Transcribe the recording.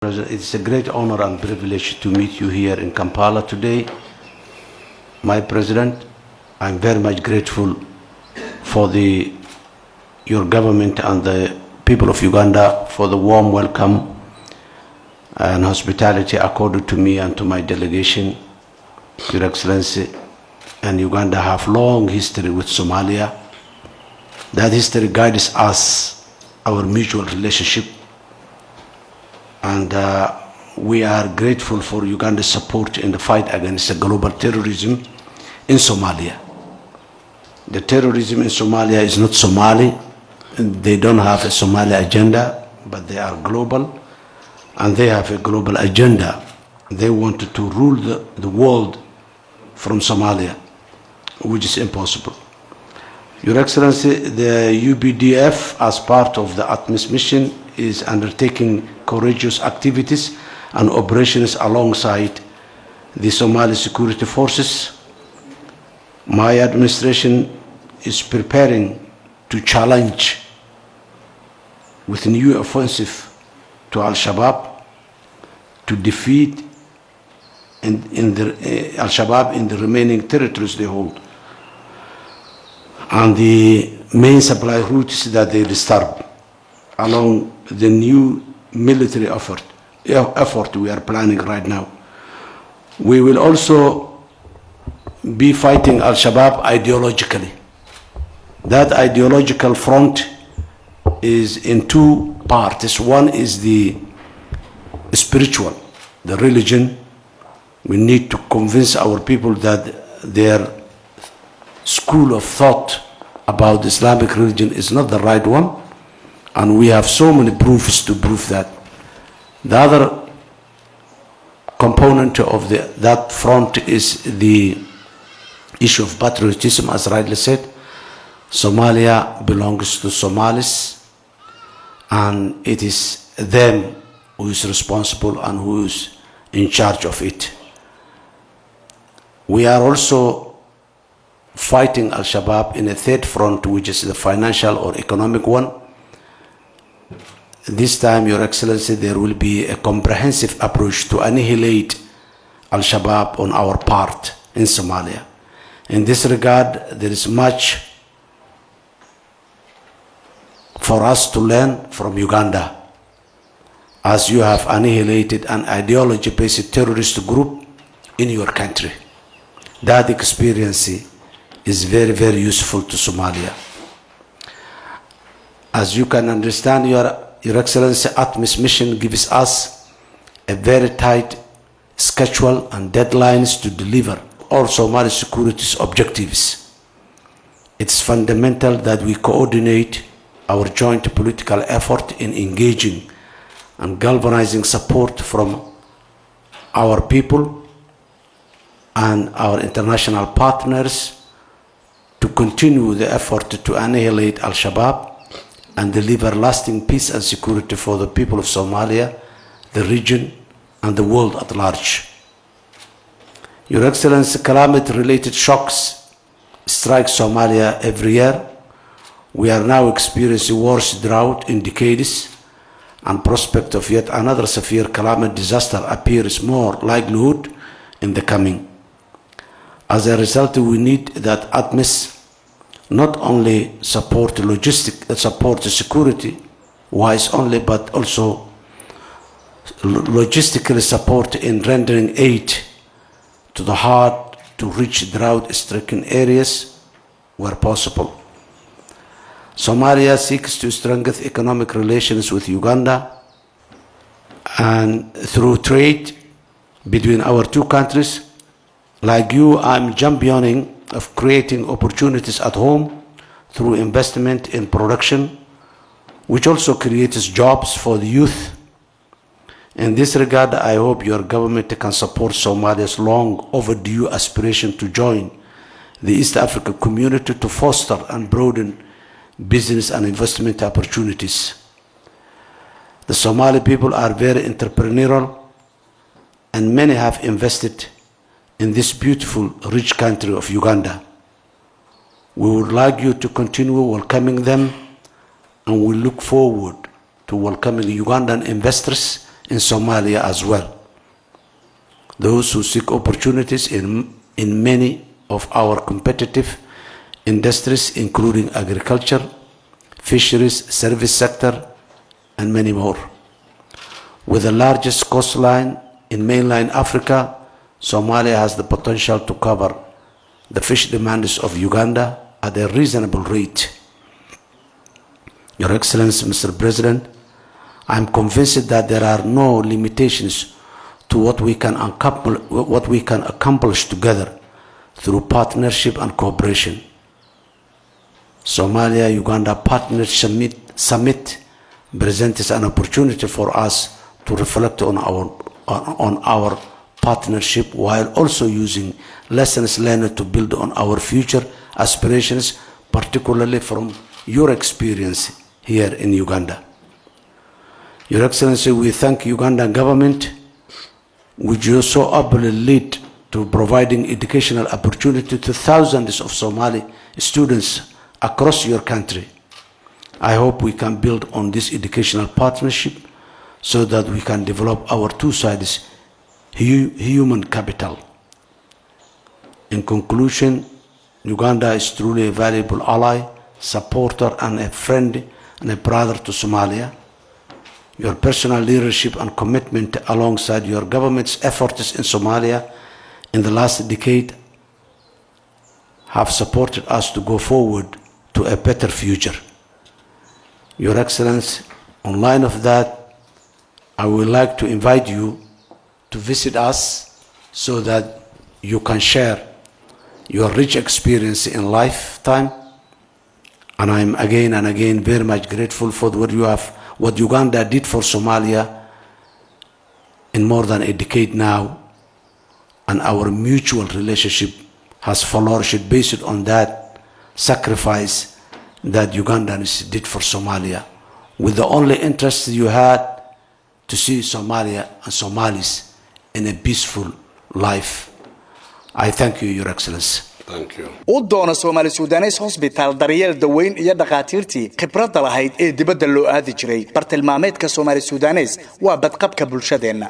President, it's a great honor and privilege to meet you here in Kampala today. My President, I'm very much grateful for your government and the people of Uganda for the warm welcome and hospitality accorded to me and to my delegation. Your Excellency, and Uganda have long history with Somalia. That history guides us, our mutual relationship. And we are grateful for Uganda's support in the fight against the global terrorism in Somalia. The terrorism in Somalia is not Somali. They don't have a Somali agenda, but they are global, and they have a global agenda. They wanted to rule the world from Somalia, which is impossible. Your Excellency, the UPDF, as part of the ATMIS mission, is undertaking courageous activities and operations alongside the Somali security forces. My administration is preparing to challenge with a new offensive to Al-Shabaab to defeat Al-Shabaab in the remaining territories they hold and the main supply routes that they disturb along the new military effort we are planning right now. We will also be fighting Al-Shabaab ideologically. That ideological front is in two parts. One is the spiritual, the religion. We need to convince our people that their school of thought about the Islamic religion is not the right one, and we have so many proofs to prove that. The other component of that front is the issue of patriotism, as rightly said. Somalia belongs to Somalis, and it is them who is responsible and who is in charge of it. We are also fighting Al-Shabaab in a third front, which is the financial or economic one. This time, Your Excellency, there will be a comprehensive approach to annihilate Al-Shabaab on our part in Somalia. In this regard, there is much for us to learn from Uganda, as you have annihilated an ideology-based terrorist group in your country. That experience is very, very useful to Somalia. As you can understand, Your Excellency, ATMIS mission gives us a very tight schedule and deadlines to deliver all Somali security's objectives. It's fundamental that we coordinate our joint political effort in engaging and galvanizing support from our people and our international partners to continue the effort to annihilate Al-Shabaab and deliver lasting peace and security for the people of Somalia, the region, and the world at large. Your Excellency, climate-related shocks strike Somalia every year. We are now experiencing worse drought in decades, and prospect of yet another severe climate disaster appears more likelihood in the coming. As a result, we need that ATMIS not only support the security wise only, but also logistically support in rendering aid to the hard to reach drought-stricken areas where possible. Somalia seeks to strengthen economic relations with Uganda, and through trade between our two countries. Like you, I'm championing of creating opportunities at home through investment in production, which also creates jobs for the youth. In this regard, I hope your government can support Somalia's long overdue aspiration to join the East African community to foster and broaden business and investment opportunities. The Somali people are very entrepreneurial, and many have invested in this beautiful, rich country of Uganda. We would like you to continue welcoming them, and we look forward to welcoming Ugandan investors in Somalia as well. Those who seek opportunities in many of our competitive industries, including agriculture, fisheries, service sector, and many more. With the largest coastline in mainland Africa, Somalia has the potential to cover the fish demands of Uganda at a reasonable rate. Your Excellency, Mr. President, I am convinced that there are no limitations to what we can accomplish together through partnership and cooperation. Somalia-Uganda Partnership Summit presents an opportunity for us to reflect on our partnership while also using lessons learned to build on our future aspirations, particularly from your experience here in Uganda. Your Excellency, we thank Ugandan government, which you so ably lead to providing educational opportunity to thousands of Somali students across your country. I hope we can build on this educational partnership so that we can develop our two sides human capital. In conclusion, Uganda is truly a valuable ally, supporter, and a friend and a brother to Somalia. Your personal leadership and commitment alongside your government's efforts in Somalia in the last decade have supported us to go forward to a better future. Your Excellency, on line of that, I would like to invite you to visit us so that you can share your rich experience in lifetime. And I'm again and again very much grateful for what Uganda did for Somalia in more than a decade now. And our mutual relationship has flourished based on that sacrifice that Ugandans did for Somalia, with the only interest you had to see Somalia and Somalis in a peaceful life. I thank you, Your Excellency. Thank you. ودونا سومالي سودانيس هوسبيتال داريال دوين إيا دقاتيرتي خبرات لهايد إيه دبدا لو آذي جري برتلمامات كسومالي سودانيس وابد قبك بلشدين.